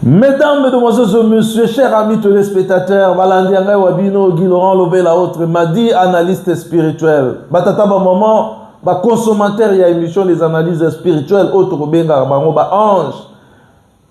Mesdames, Mesdemoiselles et Messieurs, chers amis téléspectateurs, Balandianga Wabino, Guy Laurent Lobé, la autre, m'a dit analyste spirituel. Batata, maman, consommateur, il y a émission des analyses spirituelles, autre benga, ange.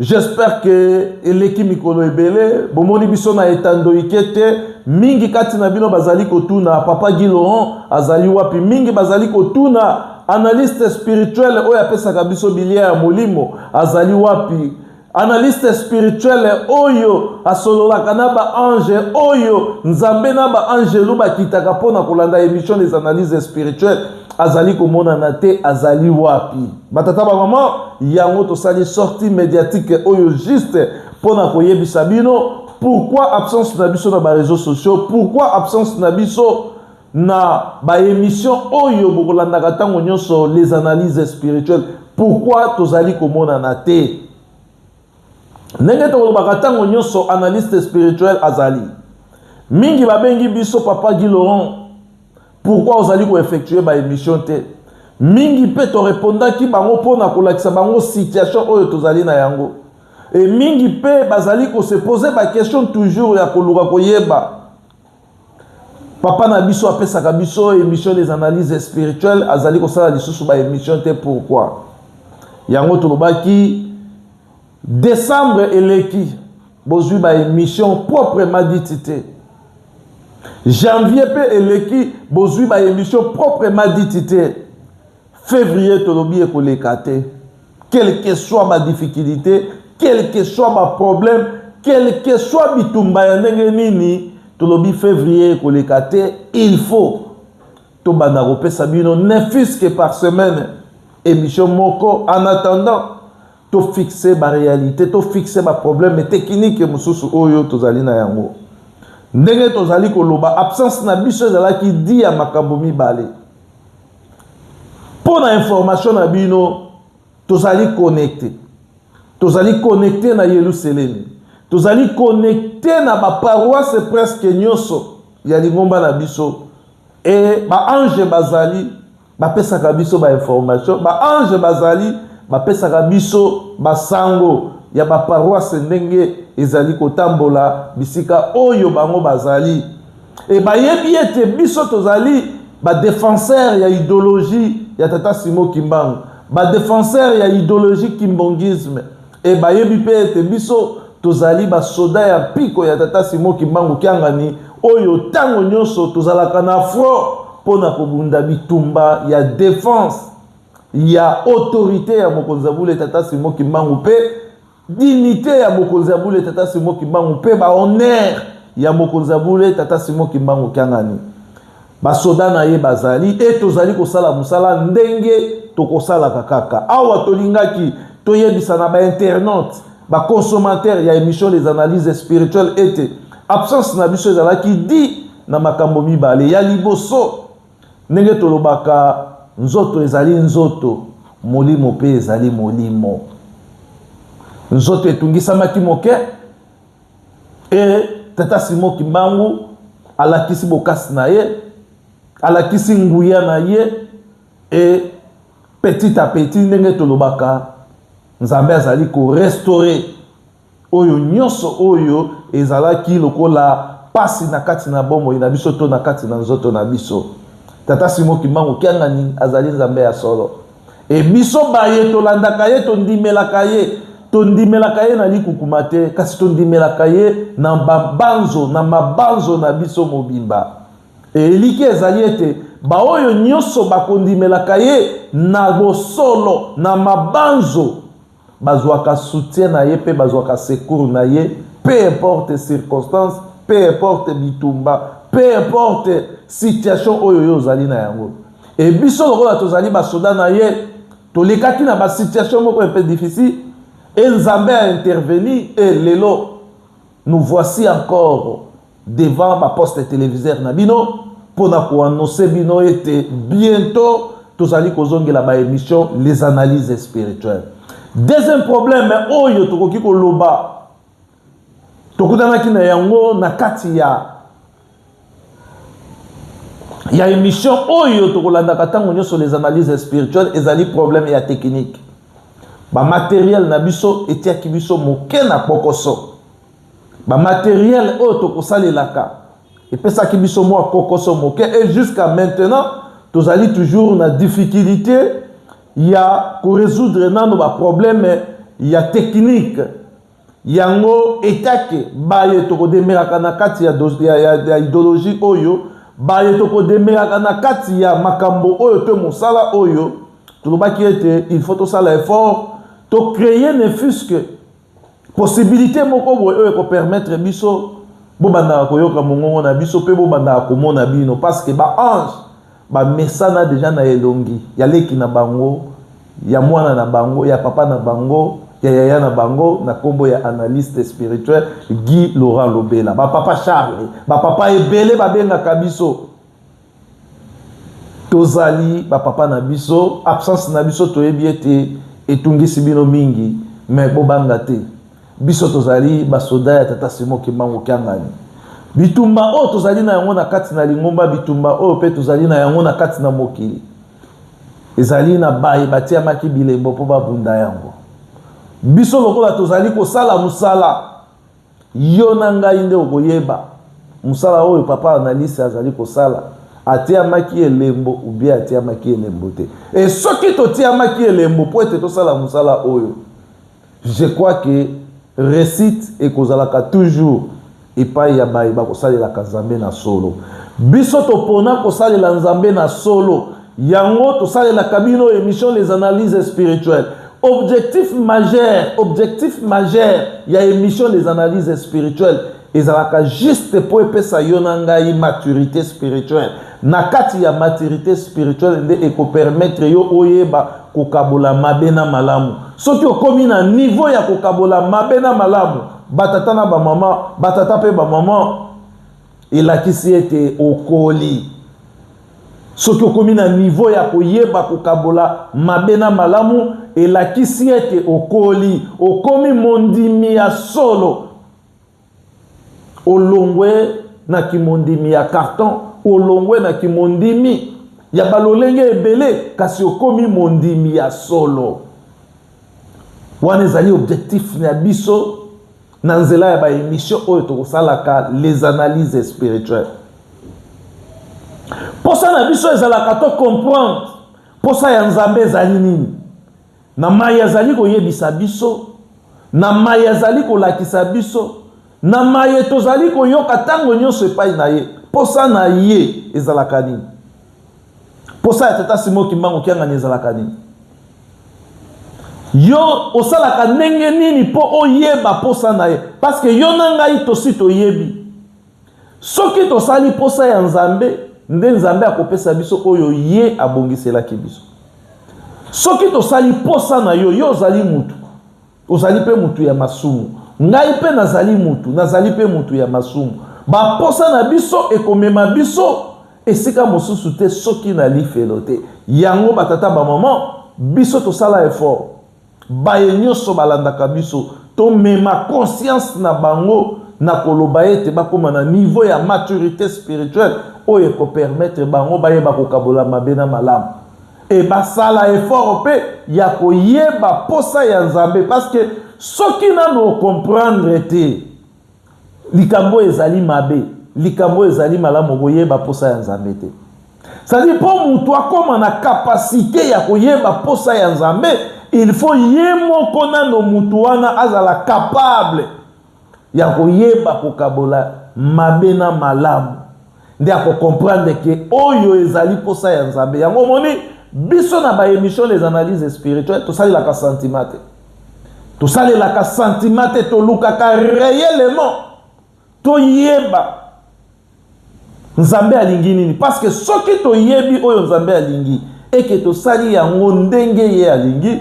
J'espère que l'équipe Mikolo Ebele, Bomoni Bissona etando ikete, mingi kati na bino bazali kotuna, papa Guy Laurent, azali wapi, mingi bazali kotuna, analyste spirituel, oya pesa kabiso bilia ya molimo, azali wapi. Analyste spirituel oyo asolola kanaba ange oyo nzambe na ba ange luba kitaka pona kolanda émission des analyses spirituelles azali komona na te azali wapi batata ba maman yango to sali sortie médiatique oyo juste pona koyebisa bino pourquoi absence na biso na ba réseaux sociaux, pourquoi absence na biso na ba émission oyo bokolanda katango nyonso les analyses spirituelles, pourquoi tozali komona na te. Nenge to bakatango nyonso analyste spirituel azali. Mingi babengi biso papa Guy Laurent. Pourquoi ozali ko effectuer ba émission te? Mingi pe to répondaki bango pona kolakisa bango situation oyo tozali na yango. Et mingi pe bazali ko se poser ba question toujours ya koluka koyeba. Papa na biso apesaka biso émission des analyses spirituelles azali ko sala lisusu ba émission te pourquoi? Yango to lobaki décembre eleki bozui ba émission proprement ditité. Janvier pe eleki bozui ba émission proprement ditité. Février tolobi ekolekate. Quelle que soit ma difficulté, quel que soit ma problème, quel que soit bitumba ya ndenge nini, tolobi février ekolekate, il faut to bana kopesa bino ne fût-ce que par semaine émission moko en attendant to fixer ma réalité, to fixer ma problème technique mususu oyo tozali na yango. Ndenge tozali koloba absence na biso zala ki di ya makambo mibale. Pour la information na bino tozali connecté. Tozali connecté na Yerusalem. Tozali connecté na ba paroisse presque nyonso ya lingomba na biso. Et ba ange bazali ba pesa ka biso ba information, ba ange bazali bapesaka biso basango ya baparoisse ndenge ezali kotambola bisika oyo bango bazali et bayebi ete biso tozali ba défenseur ya idéologie ya tata Simo Kimbangu, ba défenseur ya idéologie kimbongisme et bayebi pe ete biso tozali ba soda ya piko ya tata Simo Kimbangu kiangani oyo tango nyonso tozalaka na fro pona kobunda bitumba ya défense. Il y a autorité à Mokonzabule Tata Simo Kimbangu pe, dignité à Mokonzabule Tata Simo Kimbangu pe, ba honneur ya Mokonzabule Tata Simo Kimbangu Kangani. Ba soda na ye bazali et tozali ko sala musala ndenge to ko sala kakaka. Awa tolingaki to yebisa na ba internaute, ba consommateur ya émission les analyses spirituelles était absence na biso ezala ki di na makambo mibale ya liboso ndenge tolobaka nzoto ezali nzoto, molimo pe ezali molimo. Nzoto etungisamaki moke et tata Simo Kimbangu alakisi bokasi na ye, alakisi nguya na ye et petit à petit ndenge tolobaka nzambe azali ko restaurer oyo nyonso oyo ezalaki lokola pasi na kati na bombo na biso to na kati na nzoto na biso. Tata Simo Kimbangu kiangani azali nzambe ya solo. E biso baye tolandaka ye tondimelaka ye na likukumate kasi tondimelaka ye na mabanzo na biso mobimba. E eliki ezali ete baoyo nyonso bakondimelaka ye na bosolo na mabanzo bazwaka soutien na ye pe bazwaka secours na ye, peu importe circonstance, peu importe bitumba, peu importe situation oyo yo zali na yango. Et biso lokola tozali basoda na ye, tolekaki na ba situation moko un peu difficile, et Nzambe a intervenu et lelo nous voici encore devant ma poste téléviseur na bino pour na ko annoncer bino ete bientôt tozali kozongela ba émission les analyses spirituelles. Deuxième problème oyo tokoki koloba tokutanaki na yango na kati ya émission oyo tokolanda katango nyonso les analyses spirituelles ezali problème ya technique. ba matériel na biso etiaki biso moke na kokoso ba matériel oyo tokosalelaka epesaki biso mwa kokoso moke et jusqu'à maintenant tozali toujours na difficulté ya ko résoudre nano ba problème ya technique yango etake baye tokodemeraka na kati ya idéologie oyo baye tokodemeraka na kati ya makambo oyo to mosala oyo tulobaki ete il faut tosala effort to créer ne fût-ce que possibilité moko boye oyo ko permettre biso bobanda koyoka mongongo na biso pe bobanda komona bino parce que ba ange ba mesana déjà na elongi ya leki na bango ya mwana na bango ya papa na bango ya yaya na bango na kombo ya analyste spirituel Guy Laurent Lobela ba papa Charles ba papa ebele ba benga kabiso tozali ba papa na biso absence na biso toyebi ete etungisi bino mingi mais bobanga te biso tozali ba soda ya tata Simo Kimbangu Kyangani bitumba o tozali na yango na kati na lingomba bitumba o pe tozali na yango na kati na mokili ezali na bayi batia maki bilembo po babunda yango biso lokola tozali kosala musala yo na ngai nde okoyeba musala oyo papa analyse azali kosala atia maki elembo ou bien atia maki elembo te et soki totia maki elembo po ete tosala musala oyo je crois que récite ekozalaka toujours epai ya bayi bakosalelaka nzambe na solo biso topona kosalela nzambe na solo yango tosalelaka bino émission les analyses spirituelles objectif majeur ya émission les analyses spirituelles ezalaka juste po epesa yo na ngai maturité spirituelle na kati ya maturité spirituelle nde eko permettre yo oyeba kokabola mabe na malamu soki okomi na niveau ya kokabola mabe na malamu batata na bamama batata pe bamama elakisi ete okoli soki okomi na niveau ya koyeba kokabola mabe na malamu elakisi ete okoli okomi mondimi ya solo olongwe na kimondimi ya carton olongwe na kimondimi ya balolenge ebele kasi okomi mondimi ya solo wana ezali objectif na biso na nzela ya ba émission oyo tokosalaka les analyses spirituelles posa na biso ezalaka to comprendre posa ya nzambe ezali nini na mai azali koyebisa biso na mai azali kolakisa biso na mai tozali koyoka tango nyonso epai na ye posa na ye ezalaka nini posa ya tata Simo Kimbangu Kyangani ezalaka nini yo osalaka ndenge nini po oyeba posa na ye parce que yo na ngai tosi toyebi soki tosali posa ya nzambe nde nzambe akopesa biso oyo ye abongiselaki biso soki tosali posa na yo yo ozali mutu ozali pe mutu ya masumu ngai pe nazali mutu nazali pe mutu ya masumu baposa na biso ekomema biso esika mosusu te soki na lifelo te yango batata bamama biso tosala effort baye nyonso balandaka biso tomema conscience na bango na koloba ete bakoma na niveau ya maturité spirituelle oyo ekopermettre bango bayeba kokabola mabe na malamu e basala effort pe ya koyeba posa ya nzambe parce que soki nano comprendre te likambo ezali mabe likambo ezali malamu koyeba posa ya nzambe te c'est-à-dire po mutu akoma na capacité ya koyeba posa ya nzambe il faut ye moko nano mutu wana azala capable ya koyeba kokabola mabe na malamu nde akokomprendre ke oyo ezali posa ya nzambe yango moni biso na ba émission les analyses spirituelles tosalelaka sentiment te tosalelaka sentiment te tolukaka réellement toyeba nzambe alingi nini parce que soki toyebi oyo nzambe alingi eke tosali yango ndenge ye alingi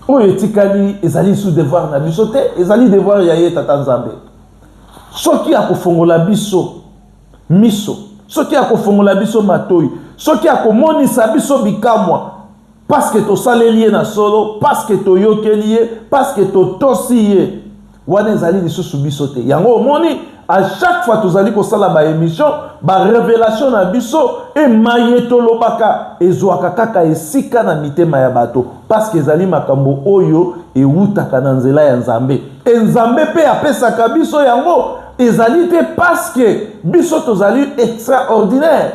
oyo etikali ezali sous devoir na biso te ezali devoir ya ye tata nzambe soki akofongola biso miso soki akofongola biso matoi soki akomonisa biso bikamwa parce que tosaleli ye na solo parce que toyokeli ye parce que totosi ye wana ezali lisusu biso te yango omoni à chaque fois tozali ko sala ba émission ba révélation na biso et mayetolo baka ezwaka kaka esika na mitema ya bato parce que ezali makambo oyo ewutaka na nzela ya Nzambe et Nzambe pe apesaka biso yango ezali te parce que biso tozali extraordinaire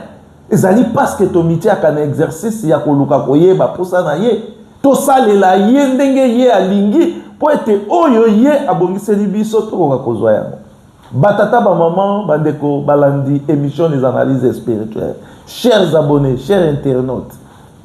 ezali parce que tomitiaka na exercice ya koluka koyeba posa na ye tosalela ye ndenge ye alingi po ete oyo ye abongiseli biso tokoka kozwa yango. Batata ba maman bandeko balandi émission des analyses spirituelles. Chers abonnés, chers internautes,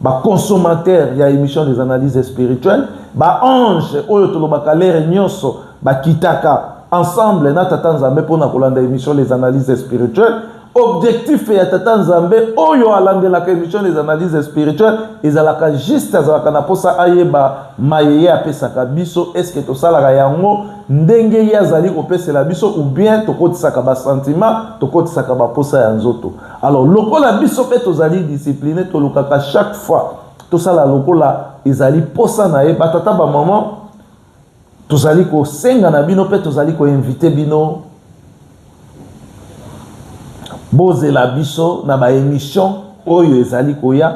ba consommateurs ya émission des analyses spirituelles, ba ange oyo tolobaka lere nyonso ba kitaka ensemble na tata Nzambe pona kolanda émission les analyses spirituelles. Objectif ya tata Nzambe oyo alandela ka émission des analyses spirituelles ezalaka juste azalaka na posa ayeba mayeye apesaka biso est-ce que tosalaka yango ndenge ye azali kopesela biso ou bien tokotisaka ba sentiment tokotisaka ba posa ya nzoto. Alors lokola biso pe tozali discipliné tolukaka chaque fois tosala lokola ezali posa na ye batata ba maman tozali ko senga na bino pe tozali ko inviter bino bozela biso na ba émission oyo ezali koya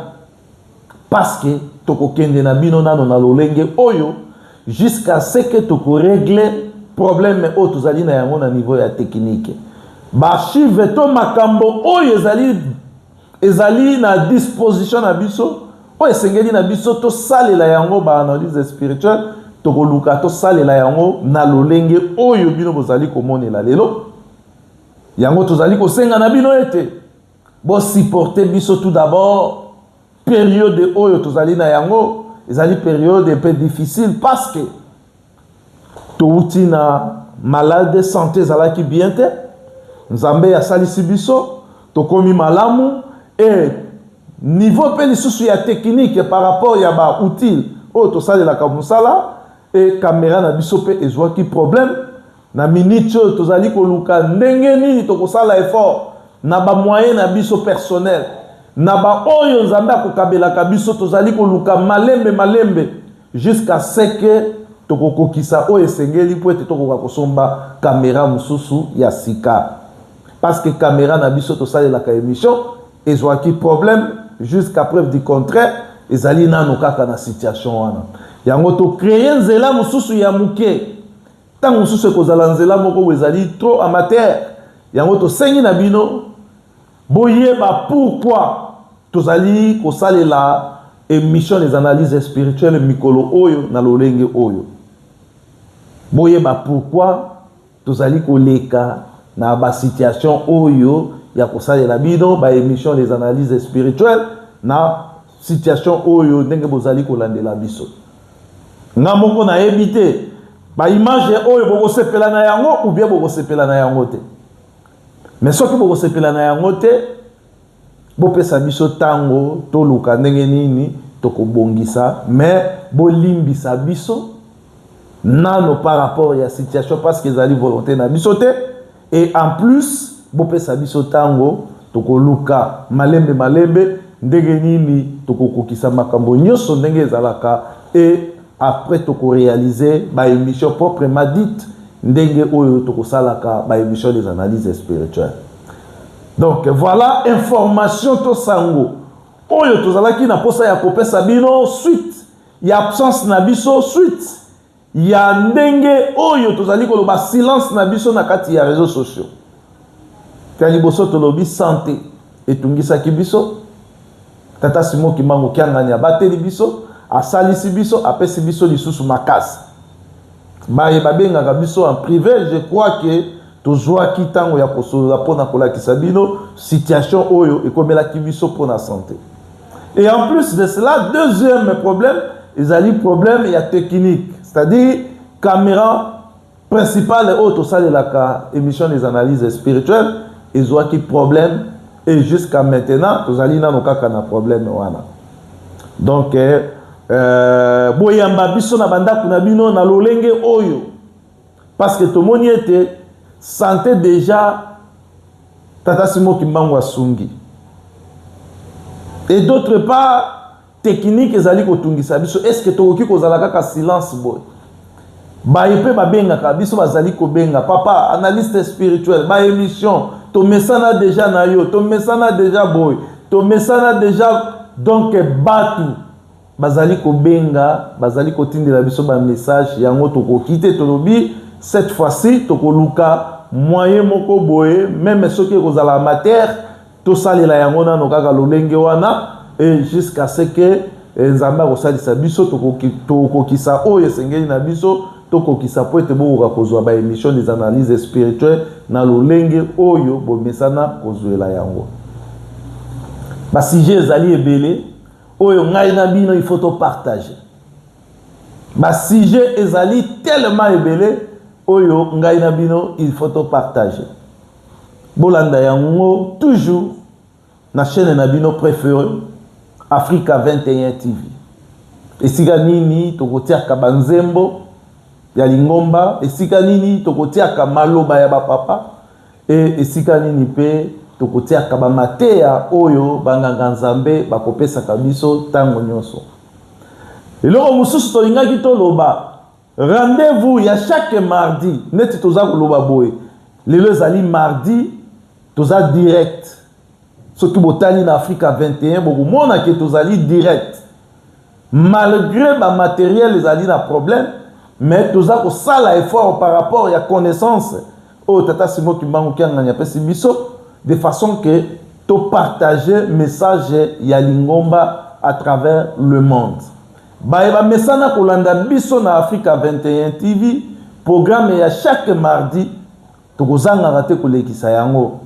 parce que tokokende na bino nano na lolenge oyo jusqu'à ce que toko régler problème o tozali na yango na niveau ya technique ba chive to makambo oyo ezali na disposition na biso o esengeli na biso to salela yango ba analyse spirituelle toko luka to salela yango na lolenge oyo bino bozali komonela lelo yango tozali ko senga na bino ete bo supporter biso tout d'abord période oyo tozali na yango ezali période un peu difficile parce que touti na malade santé zalaki bien te Nzambe ya salisi biso tokomi malamu et niveau pe lisusu ya technique par rapport ya ba outil oyo tosalela ka musala et caméra na biso pe ezwaki problème na minute tozali koluka ndenge nini tokosala effort na ba moyen na biso personnel na ba oyo Nzambe akokabelaka biso tozali koluka malembe jusqu'à ce que tokokokisa oyo esengeli po ete tokoka kosomba caméra mususu ya sika parce que caméra na biso tosalelaka émission ezwaki problème jusqu'à preuve du contraire ezali nano kaka na situation wana yango to créer nzela mususu ya muke tant mususu ekozala nzela moko ezali trop amateur yango to sengi na bino boyeba pourquoi tozali kosalela émission les analyses spirituelles mikolo oyo na lolenge oyo boyeba pourquoi tozali koleka na ba situation oyo ya kosalela bino ba émission les analyses spirituelles na situation oyo ndenge bozali kolandela biso nga moko na ebité ba image oyo boko sepela na yango ou bien boko sepela na yango te mais soki boko sepela na yango te bo pesa biso tango to luka ndenge nini tokobongisa mais bo limbisa biso nano par rapport ya situation parce que ezali volonté na biso te et en plus bo pesa biso tango tokoluka malembe ndenge nini tokokokisa makambo nyonso ndenge ezalaka et après toko réaliser ba émission proprement dite ndenge oyo toko salaka ba émission des analyses spirituelles. Donc voilà information to sango oyo tozalaki na posa ya kopesa bino suite ya absence na biso suite ya ndenge oyo tozali koloba silence na biso na kati ya réseaux sociaux kali boso tolobi santé etungisaki biso tata Simo Kimbangu kianganya bateli biso asalisi biso apesi biso lisusu makasi baye babengaka biso en privé je crois que tozwaki tango ya kosola pona kolakisa bino situation oyo ekomelaki biso pona santé et en plus de cela deuxième problème ezali problème ya technique c'est-à-dire caméra principale oyo tosalelaka émission des analyses spirituelles ezwaki problème et jusqu'à maintenant tozali nano kaka na problème wana donc boyamba biso na bandako na bino na lolenge oyo parce que tomoni ete santé déjà tata Simo Kimbangu asungi et d'autre part technique ezali kotungisa biso est-ce que tokoki kozala kaka silence boy ba epe ba benga ka biso bazali ko benga papa analyste spirituel ba émission to mesana déjà na yo to mesana déjà boy to mesana déjà donc batu bazali ko benga bazali ko tindela biso ba message yango to ko quitter to lobi cette fois-ci to ko luka moyen moko boye même soki ko zala amateur to salela yango na no kaka lolenge wana et jusqu'à ce que nzamba ko salisa biso to ko kisa oyo sengeli na biso to ko kisa po ete bo ka kozwa ba émission des analyses spirituelles na lolenge oyo bo mesana kozwela yango ba sujet ezali ebele oyo ngai na bino il faut to partager ba sujet ezali tellement ebele oyo ngai na bino il faut to partager bolanda yango toujours na chaîne na bino préférée Africa 21 TV esika nini tokotiaka banzembo ya lingomba esika nini tokotiaka maloba ya bapapa e esika nini pe tokotiaka bamateya oyo banganga nzambe bakopesaka biso ntango nyonso eloko mosusu tolingaki toloba rendez-vous ya chaque mardi neti toza koloba boye lelo ezali mardi toza direct soki botali na Africa 21 bokomona ke tozali direct malgré ba matériel ezali na problème mais toza ko sala effort par rapport ya connaissance o tata Simo Kimbangu kianganya pesi biso de façon que to partager message ya lingomba à travers le monde ba mesana kolanda biso na Africa 21 TV programme ya chaque mardi to kozanga rate kolekisa yango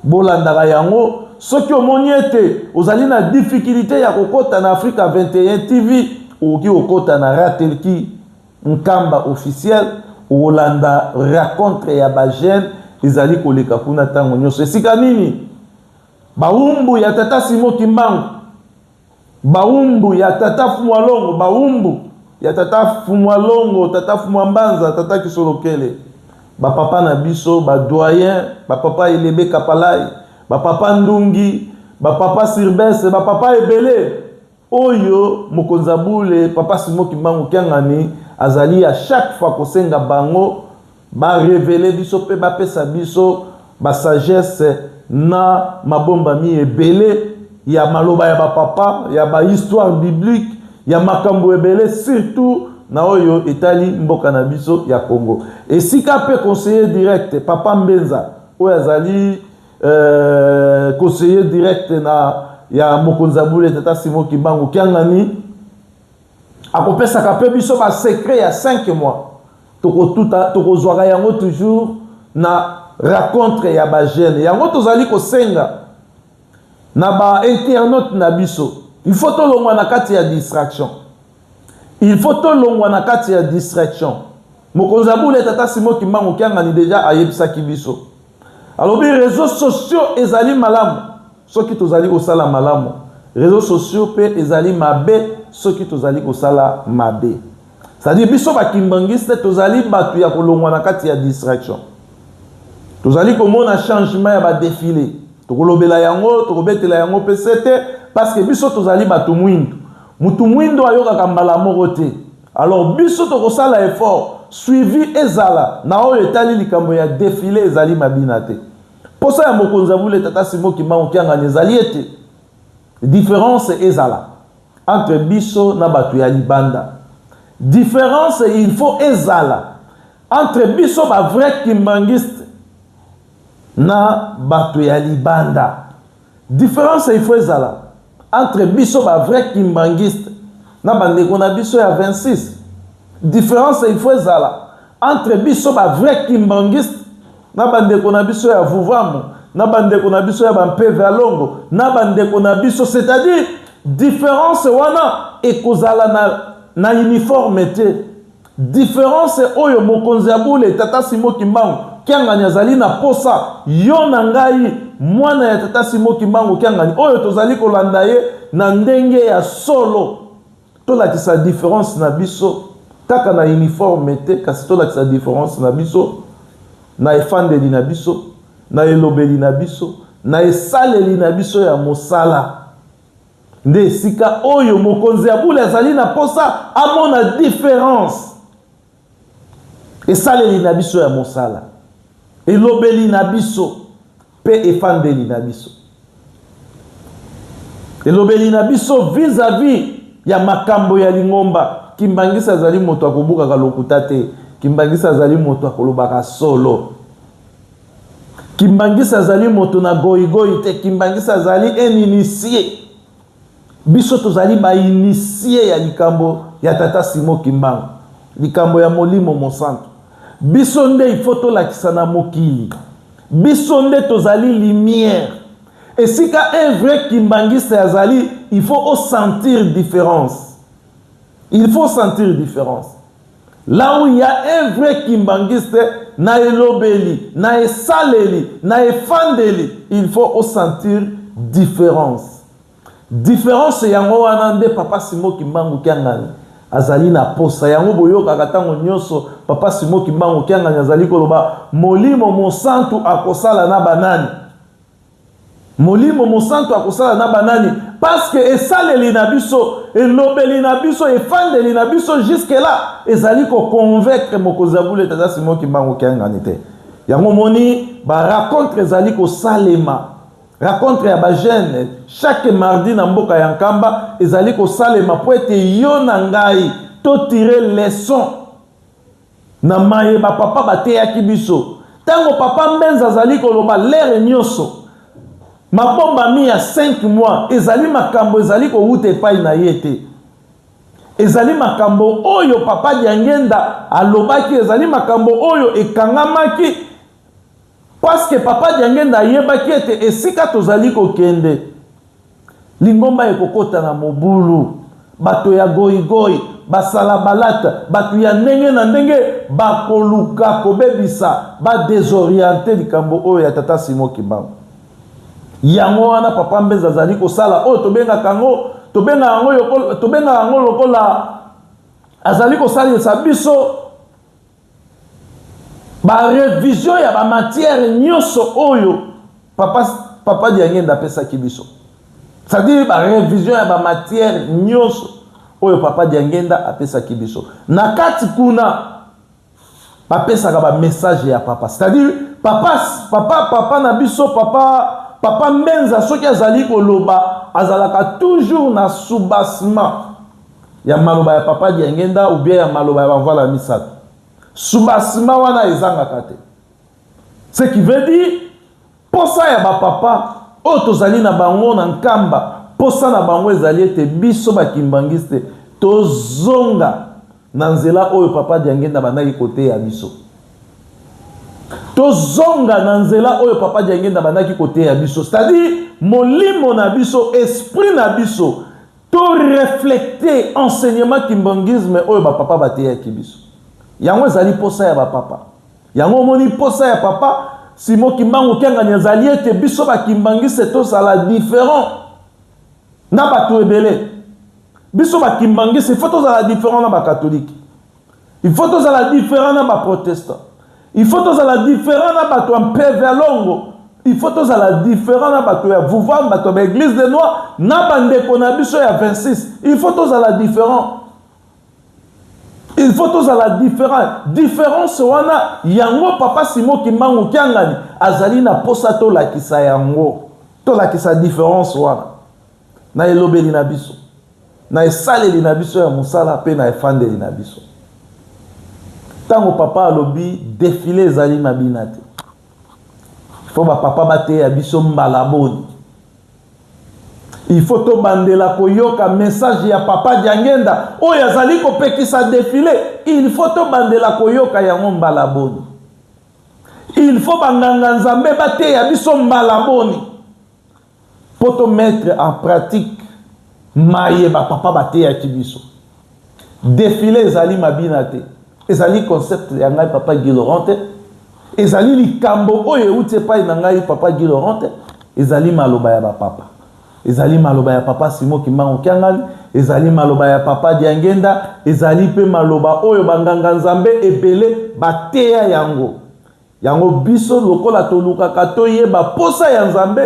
bolanda yango soki omoni ete ozali na difficulté ya kokota na Africa 21 TV oki okota na ratelki nkamba officiel olanda raconte ya ba jeune ezali koleka kuna tango nyonso esika nini baumbu ya tata Simo Kimbangu baumbu ya tata Fumwalongo baumbu ya tata Fumwalongo tata Fumwambanza tata Kisolokele bapapa na biso badoyen bapapa Elebe Kapalai bapapa Ndungi bapapa Sirbese bapapa ebele oyo mokonzabule papa Simo Kimbangu kiangani azali à chaque fois kosenga bango ba révéler biso pe ba pesa biso ba sagesse na mabomba mi ebele ya maloba ya bapapa ya ba histoire biblique ya makambo ebele surtout na oyo etali mboka na biso ya Congo esika pe conseiller direct papa Mbenza oyo azali conseiller direct na ya mokonzabule tata Simo Kimbangu kiangani akopesaka pe biso ba secret ya 5 mois tokozwaka yango toujours na raconte ya ba jeune yango tozali kosenga na ba internaute na biso il faut tolongwa na kati ya distraction il faut tolongwa na kati ya distraction mokonzabule tata Simo Kimbangu kiangani déjà ayebisaki biso alors bi réseaux sociaux ezali malamu soki tozali kosala malamu réseaux sociaux pe ezali mabe soki tozali kosala mabe c'est-à-dire biso bakimbangiste tozali batu ya kolongwa na kati ya distraction tozali komona changement ya ba défilé tokolobela yango tokobetela yango pesete parce que biso tozali batu mwindu mutu mwindu ayokaka mbala moko te alors biso tokosala effort suivi ezala na oyo etali likambo ya défilé ezali mabina te posa ya mokonzabule tata Simo Kimbangu kiangani ezali ete différence ezala entre biso na batu ya libanda différence il faut ezala entre biso ba vrai kimbangiste na batu ya libanda différence il faut ezala entre biso ba vrai kimbangiste na bandeko na biso ya 26 différence il faut ezala entre biso ba vrai kimbangiste na bandeko na biso ya Vuvamu na bandeko na biso ya bampeve alongo na bandeko na biso c'est-à-dire différence wana ekozala na uniforme te différence oyo mokonzabule tata Simo Kimbangu kiangani azali na posa yo na ngai mwana ya tata Simo Kimbangu kiangani oyo tozali kolanda ye na ndenge ya solo tolakisa différence na biso kaka na uniforme te kasi tolakisa différence na biso na efandeli na biso na elobeli na biso na esaleli na biso ya mosala nde esika oyo mokonzi ya bule azali na posa amona différence esaleli na biso ya mosala, elobeli na biso pe efandeli na biso, elobeli na biso vis-à-vis ya makambo ya lingomba. Kimbangisa azali moto akobukaka lokuta te, kimbangisa azali moto akolobaka solo, kimbangisa azali moto na goigoi te, kimbangisa azali un initié. Biso tozali ba initié ya likambo ya tata Simon Kimbangu, likambo ya molimo mosantu. Biso nde il faut tolakisa na mokili, biso nde tozali lumière. Et si ka un vrai kimbangista azali, il faut sentir différence. Il faut sentir différence. Là où il y a un vrai kimbangiste, na elobeli, na esaleli, na efandeli, il faut sentir différence. Différence yango wana nde papa Simon Kimbangu kiangani azali na posa yango boyoka katango nyoso papa Simon Kimbangu kiangani azali koloba molimo mosantu akosala na banani, molimo mosantu akosala na banani, parce que esaleli na biso, elobeli na biso, efandeli na biso jusque là ezali ko convaincre mokozabule tata Simon Kimbangu kiangani te. Yango moni ba raconte ezali ko salema, raconte ya ba jeune chaque mardi na mboka ya Nkamba ezali ko salema po ete yo na ngai to tirer leçon na maye ba papa bateyaki biso. Tango papa Mbenza azali koloba lere nyoso mabomba mi ya 5 mois ezali makambo ezali ko wute pai na yete, ezali makambo oyo papa Diangenda alobaki, ezali makambo oyo ekangamaki parce que papa Diangenda yebaki ete esika tozali kokende lingomba ekokota na mobulu, bato ya goigoi basala balata, bato ya ndenge na ndenge bakoluka kobebisa ba désorienter likambo oyo ya tata Simon Kimbangu. Yango wana papa Mbenza azali kosala oyo tobenga yango lokola azali kosalisa biso ba révision ya ba matière nyonso oyo papa Diangenda apesaki biso. C'est-à-dire ba révision ya ba matière nyonso oyo papa Diangenda apesaki biso. Na kati kuna bapesaka ba message ya papa. C'est-à-dire papa na biso papa Mbenza soki azali koloba azalaka toujours na soubassement ya maloba ya papa Diangenda ou bien ya maloba ya bavala misato. Soubassement wana ezangaka te. Ce qui veut dire posa ya ba papa o tozali na bango na Nkamba, posa na bango ezali ete biso bakimbangiste tozonga na nzela oyo papa Diangenda bandaki kote ya biso. Tozonga na nzela oyo papa Diangenda bandaki kote ya biso, c'est-à-dire molimo na biso, esprit na biso to reflecter enseignement kimbangisme oyo ba papa bateyaki biso. Yango ezali posa ya ba papa. Yango moni posa ya papa Simon Kimbangu kiangani ezali ete biso bakimbangiste tosala différent na bato ebele. Biso bakimbangiste il faut tozala différent na ba catholique, il faut tozala différent na ba protestant, il faut tozala différent na bato en Pevelongo, il faut tozala différent na bato ya Vouva, bato ya église de Noir, na bandeko na biso ya 26, il faut tozala différent. Il faut tozala différent. Différence wana yango papa Simon Kimbangu kiangani azali na posa to lakisa yango. To lakisa différence wana. Na elobeli na biso. Na esaleli na biso ya musala pe na efandeli na biso. Tango papa alobi défilé ezali mabina te. Faut ba papa bate ya biso mbalaboni. Il faut to bandela koyoka message ya papa Diangenda oyo azali kopekisa défilé, il faut to bandela koyoka yango mbalaboni. Il faut banganga nzambe bate ya biso mbalaboni pour to mettre en pratique maye ba papa bate ya biso. Défilé ezali mabina te, ezali concept ya ngai papa Guy Laurent te, ezali likambo oyo uti epai na ngai papa Guy Laurent te, ezali maloba ya ba papa. Ezali maloba ya papa Simon Kimbangu kiangani, ezali maloba ya papa Diangenda, ezali pe maloba oyo banganga nzambe ebele bateya yango. Yango biso lokola toluka katoyeba posa ya nzambe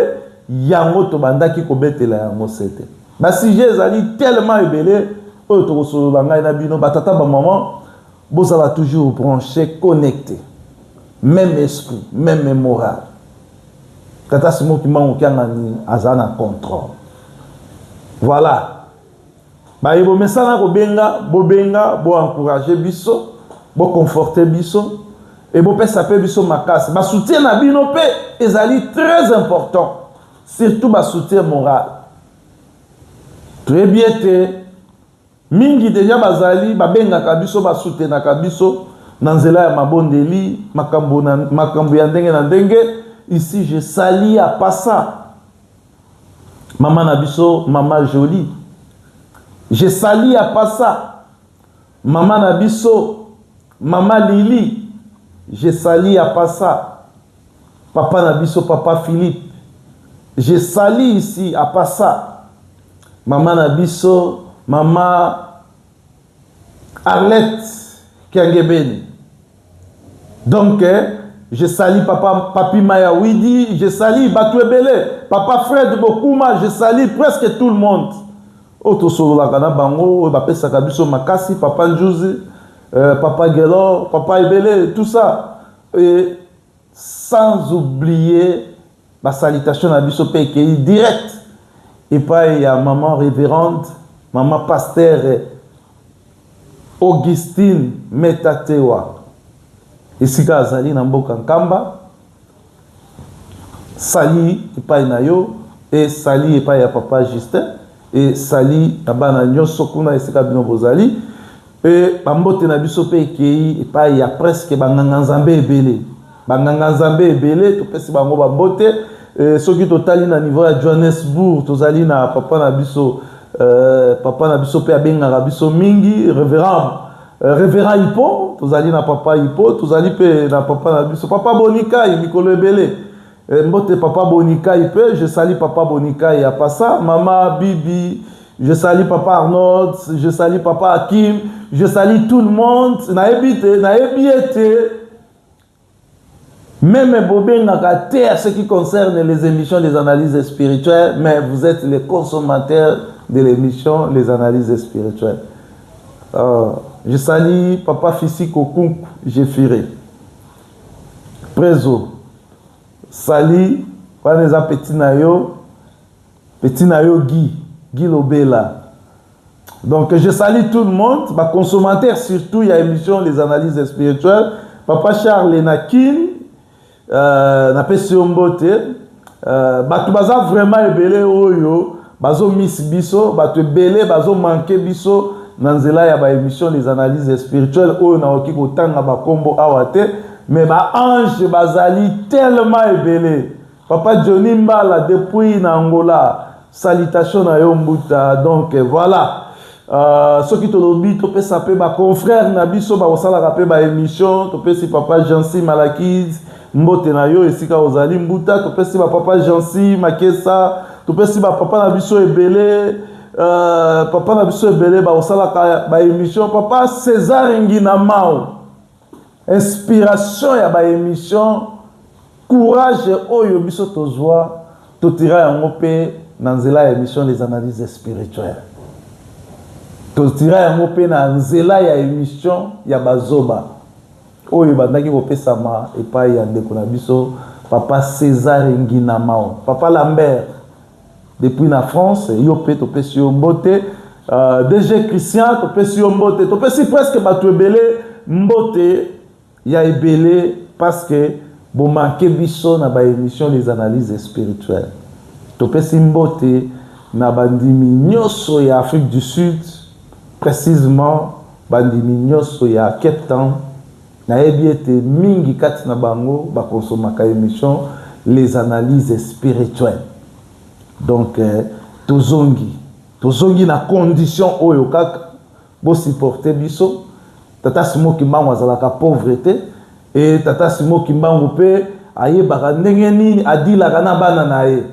yango to bandaki kobetela yango sete. Ba sujet ezali tellement ebele oyo tokosolola ngai na bino batata ba maman vous allez toujours branché, connecté. Même esprit, même morale. Tata Simo qui m'a azana contrôle. Voilà. Bah il mais ça na ko benga, bo encourager biso, bo conforter biso et bo pe saper biso makasi. Ba soutien na bino pe ezali très important. Surtout ba soutien moral. Très bien te mingi déjà bazali ba benga kabiso ba soutien na kabiso na nzela ya mabondeli makambo ya ndenge na ndenge. Ici, je sali à Passa. Maman Nabiso, maman jolie. Je sali à Passa. Maman Nabiso, maman Lili. Je sali à Passa. Papa Nabiso, papa Philippe. Je sali ici à Passa. Maman Nabiso, maman Arlette Kiangebeni. Donc, je salue papa Papi Mayawidi, je salue Batouebele, papa Fred Bokuma, je salue presque tout le monde. Oto solo la kana bango, bape sakabiso makasi, papa Njuzi, papa Gelo, papa Ebele, tout ça. Et sans oublier la salutation à biso PKI direct. Et pas il y a maman révérende, maman pasteur Augustine Metatewa. Ici Azali Namboka Nkamba, Sali epai na yo, et Sali epai ya papa Justin, et Sali Nabana Nyoso kuna esika bino bozali, et Bambote na biso pe ekei epai ya presque banganga nzambe ebele. Banganga nzambe ebele, topesi bango Bambote, soki totali na niveau ya Johannesburg, tozali na papa na biso pe abengaka biso mingi, révérend Hippo, tozali na papa Hippo, tozali pe na papa na biso, papa Bonika, Mikolo Ebele, mbote papa Bonika Hippo, je salue papa Bonika et à Passa, maman Bibi, je salue papa Arnold, je salue papa Hakim, je salue tout le monde, na ebiete, même Bobé Nakater, ce qui concerne les émissions des analyses spirituelles, mais vous êtes les consommateurs de l'émission Les analyses spirituelles. Je salue papa Fissi Kokouk, j'ai firé. Prézo. Sali, Paneza Petit Nayo Guy Lobela. Donc je salue tout le monde, ma consommateur surtout, il y a émission Les analyses spirituelles. Papa Charles Nakin, Napesi Ombote, Batu Baza vraiment ebele oyo, Bazo Miss Biso, Batu ebele, Bazo manqué Biso. Nanzela ya ba émission Les analyses spirituelles oyo na oki kotanga ba kombo awate mais ba ange bazali tellement ebele. Papa Johnny Mbala depuis na Angola, salutation na yo mbuta. Donc voilà, soki tolobi to pesa pe ba confrère na biso ba osala pe ba émission, to pesi papa Jansi Malakiz mbote na yo esika ozali mbuta, to pesi ba papa Jansi Makesa, to pesi ba papa na biso ebele. Papa na biso ebele ba osala ba émission, papa César Ngina Mao, inspiration ya ba émission, courage oyo biso tozwa totira yango pe na nzela ya émission Les analyses spirituelles, totira yango pe na nzela ya émission ya bazoba oyo bandaki kopesama epai ya ndeko na biso papa César Ngina Mao, papa Lambert depuis la France, Yopé, Topesi Mbote, DG Christian, Topesi Mbote, Topesi presque Batu Ebele, Mbote, ya Ebele, parce que bon manqué biso na ba émission Les analyses spirituelles. Topesi Mbote, na bandimi nyoso ya Afrique du Sud, précisément bandimi nyoso ya Cape Town, na ebiete mingi kati na bango, ba konsomaka émission Les analyses spirituelles. Donc, tozongi na condition oyo kaka bo supporter biso. Tata Simo Kimbangu azalaka pauvreté et Tata Simo Kimbangu pe ayebaka ndenge nini adilaka na bana na ye.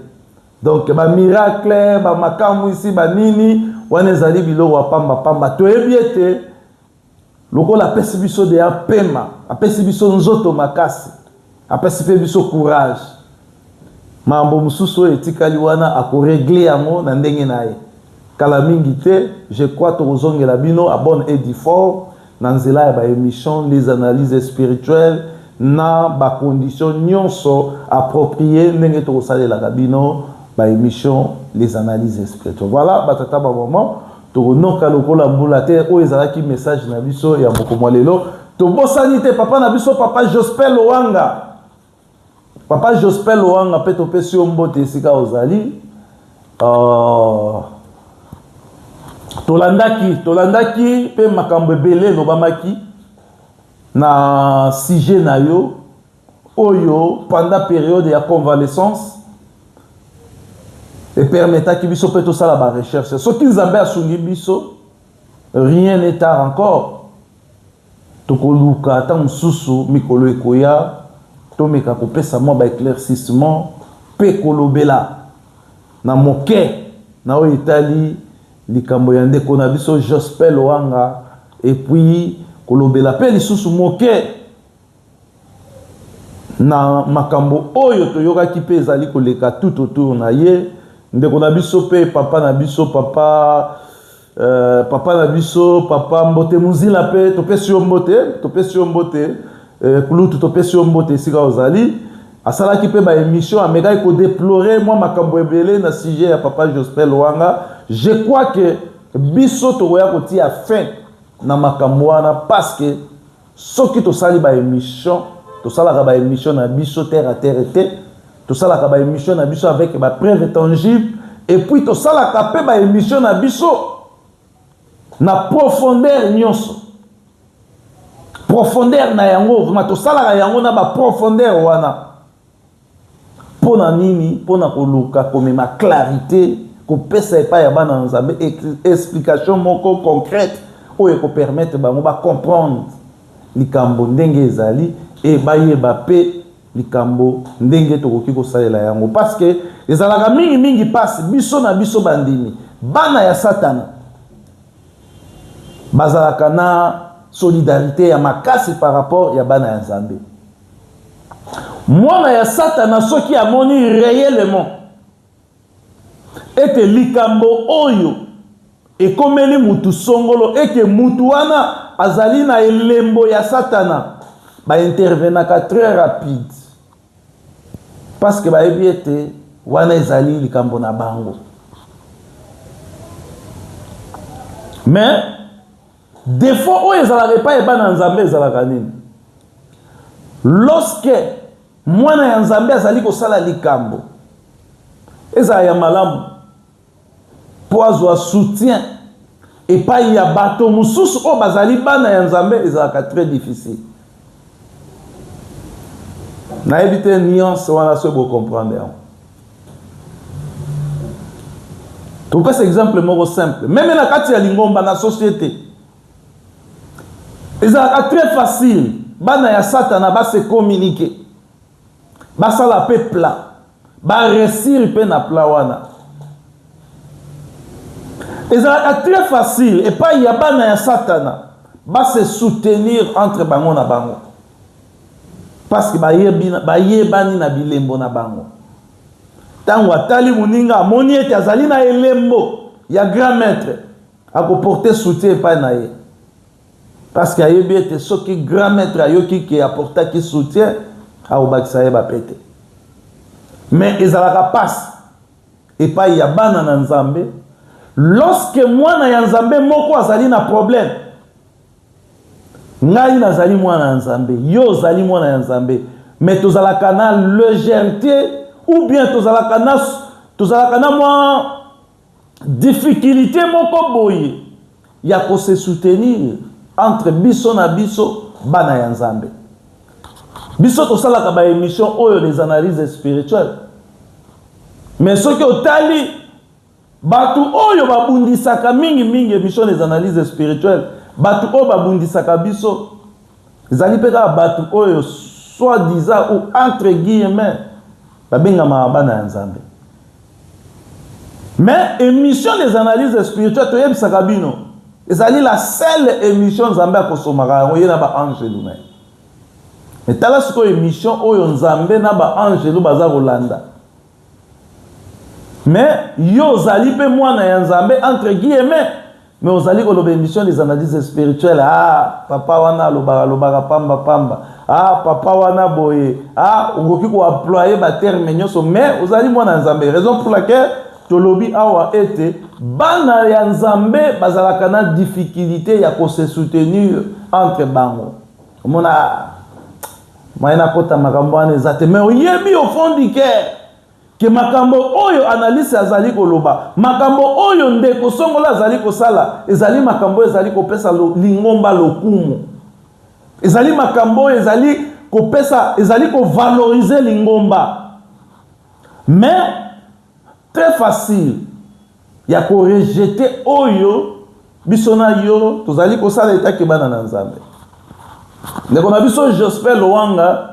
Donc ba miracle, ba makambo ici ba nini wana ezali biloko ya pamba toyebi ete lokola apesi biso de apema, apesi biso nzoto makasi, apesi pe biso courage. Mambo mususu etikali wana akoregle yango na ndenge na ye. Kala mingi te, je crois tozongela bino à bonne et du fort dans la émission les analyses spirituelles na ba conditions nyonso appropriées ndenge to sala la kabino ba émission les analyses spirituelles. Voilà batata ba moment to noka lokola mbulate o ezalaki message na biso ya mokomwa lelo to bosani te papa na biso papa Jospel Owanga. Papa Jospel Owanga pe to pesi ombote esika ozali tolandaki pe makambo ebele lobamaki na sujet na yo oyo pendant période ya convalescence et permetaki biso pe to sala ba recherche soki nzambe asungi biso rien n'est tard encore tokoluka ata mosusu mikolo ekoya tomeka kopesa mwa ba éclaircissement pe kolobela na moke na oyo etali likambo ya ndeko na biso Jospel Owanga et puis kolobela pe lisusu moke na makambo oyo toyokaki pe ezali koleka tout autour na ye ndeko na biso pe papa na biso papa na biso papa Mbote Muzila pe topesi yo mbote kulutu topesi yo mbote esika ozali asalaki pe ba émission amekaki ko déplorer moi makambo ebele na sujet ya papa Jospel Owanga. Je crois que biso tokoya kotia fin na makambo wana parce que soki tosali ba émission tosalaka ba émission na biso terre à terre te tosalaka ba émission na biso avec ba preuve tangible et puis tosalaka pe ba émission na biso na profondeur nyonso profondeur na yango vraiment tosalaka yango na ba profondeur wana pona nini pona koluka komema clarité kopesa epa ya bana nzambe explication moko concrète oyo ko permettre bango ba comprendre likambo ndenge ezali et bayeba pe likambo ndenge tokoki kosalela yango parce que ezalaka mingi passe biso na biso bandimi bana ya satana bazalaka na solidarité ya makasi par rapport ya bana ya nzambe. Mwana ya satana soki amoni réellement ete likambo oyo ekomeli mutu songolo eke mutu wana azali na elembo ya satana ba intervenaka très rapide parce que ba ebi ete wana ezali likambo na bango. Mais des fois oyo ezalaka epai ebana nzambe ezalaka nini lorsque mwana ya nzambe azali kosala likambo ezala ya malamu po azwa soutien epai ya bato mosusu oyo bazali bana ya nzambe ezalaka très difficile. Nayebi te nuance wana so bocomprendre yango. Topesa exemple moko simple même na kati ya lingomba na société ezalaka très facile bana ya satana ba se communiquer basala pe plat ba réussir pe na plat wana ezalaka très facile et pas ya bana ya satana ba se soutenir entre bango na bango parce que bayebani na bilembo na bango tango atali muninga amoni ete azali na elembo ya grand maître akoporter soutien epai na ye parce que ayebi ete soki grand maître ayoki ke aportaki soutien aobakisa ye bapete mais ezalaka passe epai ya bana na nzambe lorsque mwana ya nzambe moko azali na problème ngai nazali mwana ya nzambe yo ozali mwana ya nzambe mais tozalaka na légèreté ou bien tozalaka na mwa difficulté moko boye ya ko se soutenir entre biso na biso bana ya nzambe. Biso tosalaka ba émission oyo des analyses spirituelles mais soki otali batu oyo babundisaka mingi émission des analyses spirituelles batu oyo babundisaka biso ezali pe kaka batu oyo soi-disant ou entre guillemets babengama bana ya nzambe. Mais émission des analyses spirituelles toyebisaka bino ezali la seule émission nzambe akosomaka yango ye na ba angelu na ye. Mais tala siko émission oyo nzambe na ba angelu baza kolanda mais yo ozali pe mwana ya nzambe entre guillemets mais ozali ko loba émission des analyses spirituelles. Ah papa wana lobaka pamba. Ah papa wana boye. Ah okoki ko employer ba terme nyonso, mais ozali mwana nzambe. Raison pour laquelle tolobi awa ete bana ya nzambe bazalaka na difficulté ya ko se soutenir entre bango. Mona maina kota makambo ane zate, mais oyebi au fond du cœur que makambo oyo analyse azali koloba, makambo oyo ndeko songola azali kosala, ezali makambo ezali kopesa lingomba lokumu, ezali makambo ezali kopesa, ezali ko valoriser lingomba. Mais très facile ya ko rejeter oyo bisona yo tozali kosala etaki bana na nzambe. Ndeko na biso Jospin Lwanga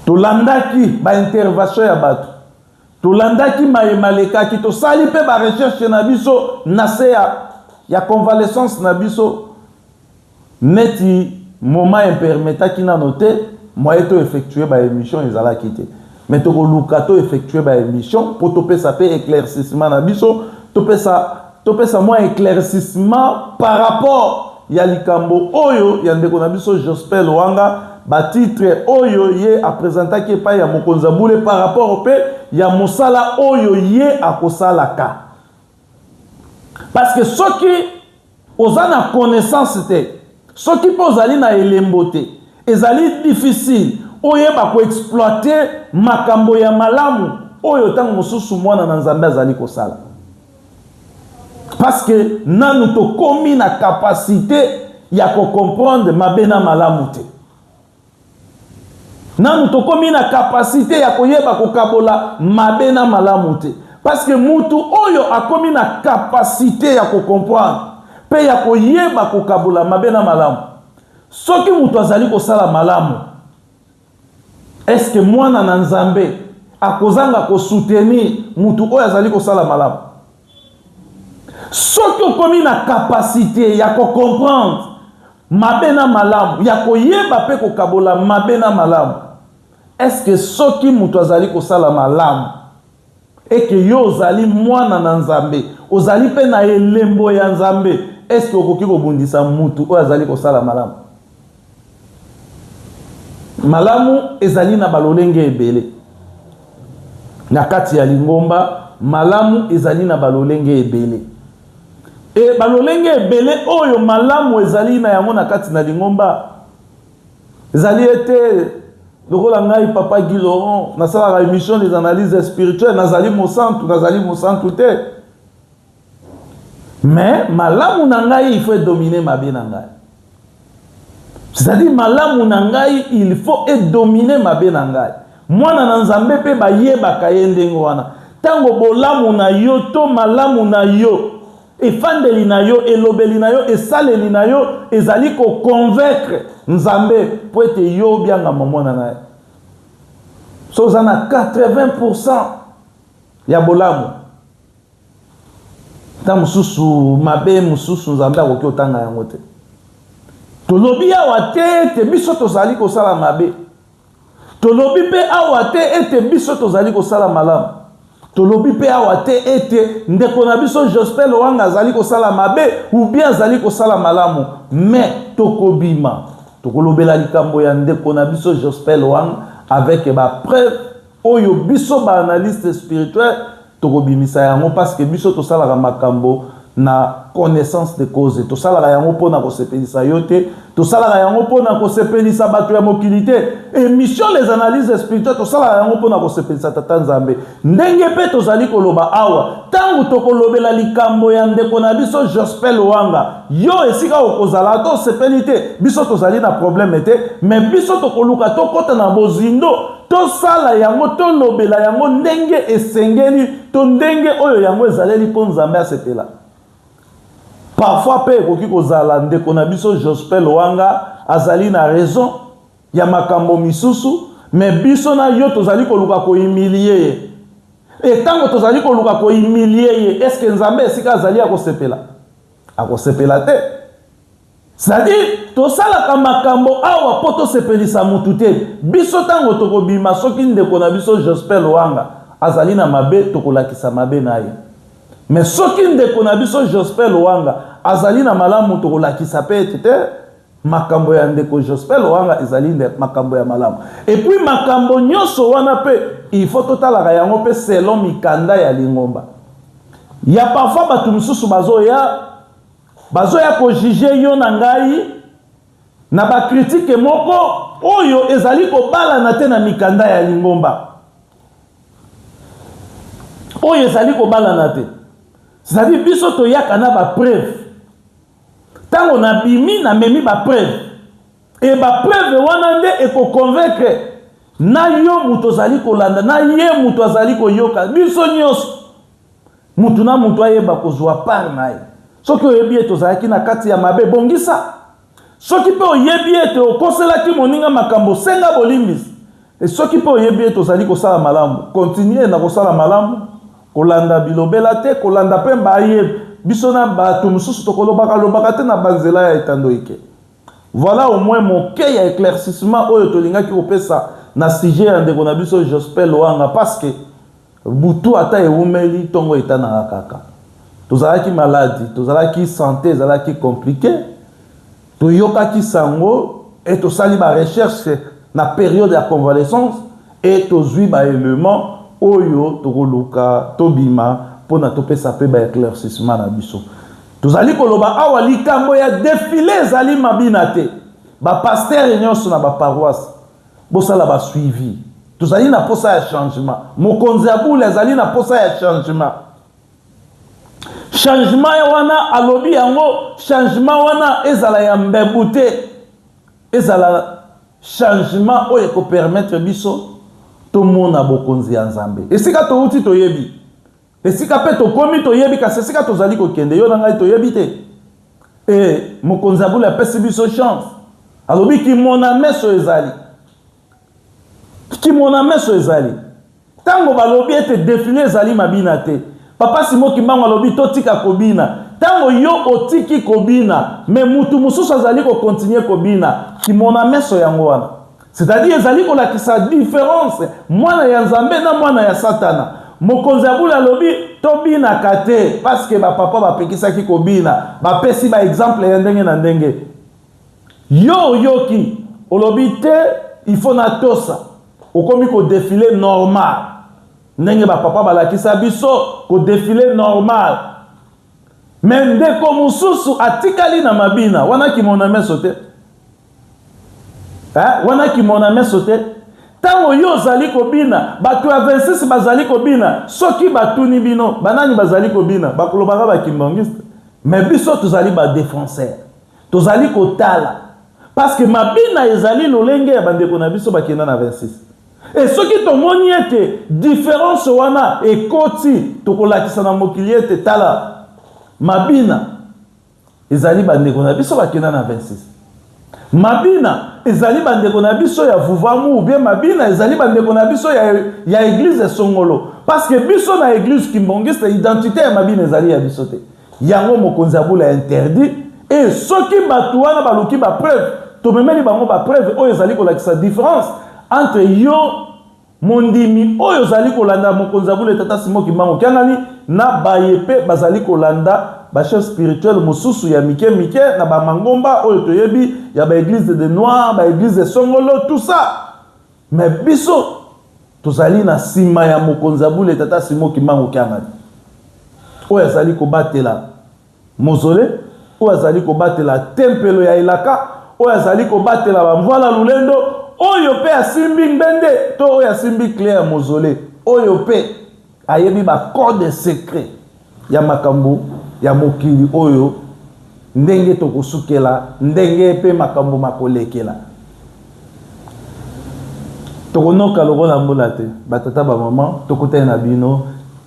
tolandaki ba intervention ya bato, tolandaki mayemalekaki, tosali pe ba recherche na biso na se ya convalescence na biso, neti moment impermetaki na note moyen to effectuer ba émission ezalaki te, mais to luka to effectuer ba émission pour topesa pe éclaircissement na biso, topesa moins éclaircissement par rapport ya likambo oyo ya ndeko na biso Jospin Lwanga, ba titre oyo ye a présentaki pa ya mokonza boule par rapport au pe ya mosala oyo ye akosalaka. Parce que soki ozana connaissance te, soki po ozali na elembo te, ezali difficile oyeba ko exploiter makambo ya malamu oyo tango mosusu mwana na nzambe azali kosala. Parce que nanu to komi na capacité ya ko comprendre mabena malamu te. Nanu to komi na capacité ya koyeba ko kabola mabena malamu te. Parce que mutu oyo akomi na capacité ya ko comprendre pe ya koyeba ko kabola mabena malamu. Soki mutu azali kosala malamu, est-ce que mwana na nzambe akozanga ko soutenir mutu oyo azali kosala malamu? Soki okomi na capacité ya ko comprendre mabena malamu, ya koyeba pe ko kabola mabena malamu, est-ce que soki mutu azali kosala malamu et que yo ozali mwana na nzambe, ozali pe na elembo ya nzambe, est-ce que okoki kobundisa mutu oyo azali kosala malamu? Malamu ezali na balolenge ebele. Na kati ya lingomba, malamu ezali na balolenge ebele. E balolenge ebele oyo malamu ezali na yango na kati na lingomba, ezali ete lokola ngai papa Guy Laurent nasala la émission des analyses spirituelles, nazali mosantu te. Mais malamu na ngai il faut dominer mabe na ngai. C'est-à-dire malamu na ngai il faut dominer mabe na ngai. Mwana na nzambe pe ba yebaka ye ndenge wana. Tango bolamu na yo to malamu na yo, efandeli na yo, elobeli na yo, esaleli na yo, ezali ko convaincre nzambe po ete yo bianga mwana na ye. So zana 80% ya bolamu. Ta mususu mabe mususu nzambe akoki otanga yango te. Tolobi awa te ete biso tozali kosala mabe. Tolobi pe awa te ete biso tozali kosala malamu. Tolobi pe awa te ete ndeko na biso Jospin Lwanga azali kosala mabe ou bien azali kosala malamu. Mais tokobima, tokolobela likambo ya ndeko na biso Jospin Lwanga avec ba preuve oyo biso ba analyste spirituel tokobimisa yango, parce que biso tosala makambo na connaissance de cause. To sala yango pona ko sepelisa yote, to sala yango pona ko sepelisa bato ya mokilité. Émission les analyses spirituelles, to sala yango pona ko sepelisa tata nzambe. Ndenge pe to zali koloba awa, tangu to kolobela likambo ya ndeko na biso Jospin Lwanga, yo esika okozala to sepelité, biso to zali na problème te, mais biso to koluka to kota na bozindo, to sala yango to lobela yango ndenge esengeli, to ndenge oyo yango ezaleli po nzambe asepela. Parfois pe koki kozala ndeko na biso Jospin Lwanga azali na raison ya makambo misusu, mais biso na yo tozali koluka ko humilier. Et tango tozali koluka ko humilier, est-ce que nzambe esika azali akosepela? Akosepela te. C'est-à-dire tosala makambo awa po to sepelisa mutu te. Biso tango tokobima soki ndeko na biso Jospin Lwanga azali na mabe tokolakisa mabe na ye. mais soki ndeko na biso Jospel Wanga azali na malamu tokolakisa pe tete makambo ya ndeko Jospel Wanga ezali makambo ya malamu. Et puis makambo nyonso wana pe il faut totalaka yango pe selon mikanda ya Lingomba. Ya parfois batu misusu bazoya ko juger yo na ngai na ba critique moko oyo ezali ko bala na te na mikanda ya Lingomba. Oyo ezali ko bala na te. C'est-à-dire biso to yaka na ba preuve. Tango na bimi na memi ba preuve. Et ba preuve wana nde e ko convaincre na yo muto zali ko landa na ye muto zali ko yoka biso nyos mutu na mutu ayeba ko zwa par na ye. Soki oyebi ete ozalaki na kati ya mabe bongisa. Soki pe oyebi ete okoselaki moninga makambo senga bolimbisi. Et soki pe oyebi ete ozali kosala malamu continue na kosala malamu kolanda bilobela te kolanda pe mbaye biso na bato mosusu tokolobaka te na banzela ya etando ike. Voilà au moins mon cas ya éclaircissement oyo tolingaki kopesa na sujet ya ndeko na biso Jospel Wanga parce que butu ata eumeli tongo etana kaka. Tozalaki maladie, tozalaki santé, tozalaki compliqué. Toyokaki sango et tosali ba recherche na période ya convalescence et tozui ba élément oyo tokoluka tobima pona topesa pe ba éclaircissement na biso. Tozali koloba awa likambo ya défilé zali mabina te. Ba pasteur nyonso na ba paroisse bosala ba suivi. Tozali na posa ya changement. Mokonzi abule zali na posa ya changement. Changement wana alobi yango changement wana ezala ya mbebute ezala changement oyo ko permettre biso to mona bokonzi ya Nzambe. Esika to uti to yebi. Esika pe to komi to yebi kasi esika to zali ko kende yo na ngai to yebi te. Et mokonzi abula pesi biso chance. Alobi ki mona meso ezali. Ki mona meso ezali. Tango balobi ete défilé ezali mabina te. Papa Simo Kimbangu alobi totika kobina. Tango yo otiki kobina, mais mutu mususu azali ko continuer kobina, ki mona meso yango wana. C'est-à-dire ezali ko lakisa différence mwana ya Nzambe na mwana ya Satana. Mokonzi abula alobi tobina kate parce que ba papa ba pekisaki kobina, ba pesi ba exemple ya ndenge na ndenge. Yo yoki olobi te il faut na tosa. Okomi ko défilé normal. Ndenge ba papa balakisa biso ko défilé normal. Mais ndeko mususu atikali na mabina wana ki mona meso te. Wana ki mona meso te. Tango yo zali ko bina batu ya 26 bazali ko bina soki batuni bino banani bazali ko bina bakolobaka ba kimbangiste. Mais biso tozali ba défenseur. Tozali ko tala parce que mabina ezali lolenge ya bandeko na biso bakenda na 26. Et ce qui te moniete différence wana et koti tokolakisa na mokili ete tala mabina ezali bandeko na biso bakenda na 26. Mabina ezali bandeko na biso ya vuvamu ou bien mabina ezali bandeko na biso ya église songolo parce que biso na église kimbongiste identité ya mabina ezali ya biso te. Yango mokonzi abula interdit et soki batu wana baluki ba preuve to memeli bango ba preuve oyo ezali kolakisa différence entre yo mondimi oyo zali kolanda mokonzi abule tata Simo Kimbangu kanani na bayepe bazali kolanda ba chef spirituel mususu ya mike na ba mangomba oyo toyebi ya ba église de Noir, ba église de Songolo tout ça. Mais biso tozali na sima ya mokonzi abule tata Simo Kimbangu kanani oyo zali ko batela mozole oyo zali ko batela tempelo ya Elaka oyo zali ko batela ba mvala lulendo oyo pe asimbi ngende to oyo asimbi clair mozole oyo pe ayebi ba code secret ya makambo ya mokili oyo ndenge tokosukela ndenge pe makambo makolekela tokonoka lokola mbula te batata ba maman tokutana na bino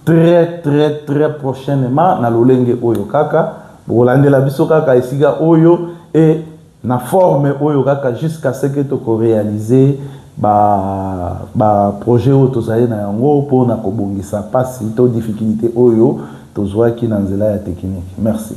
très prochainement na lolenge oyo kaka bolandela biso kaka esika oyo et na forme oyo kaka jusqu'à ce que toko réaliser ba projet oyo tozali na yango po na kobongisa pasi to difficulté oyo tozwaki na nzela ya technique. Merci.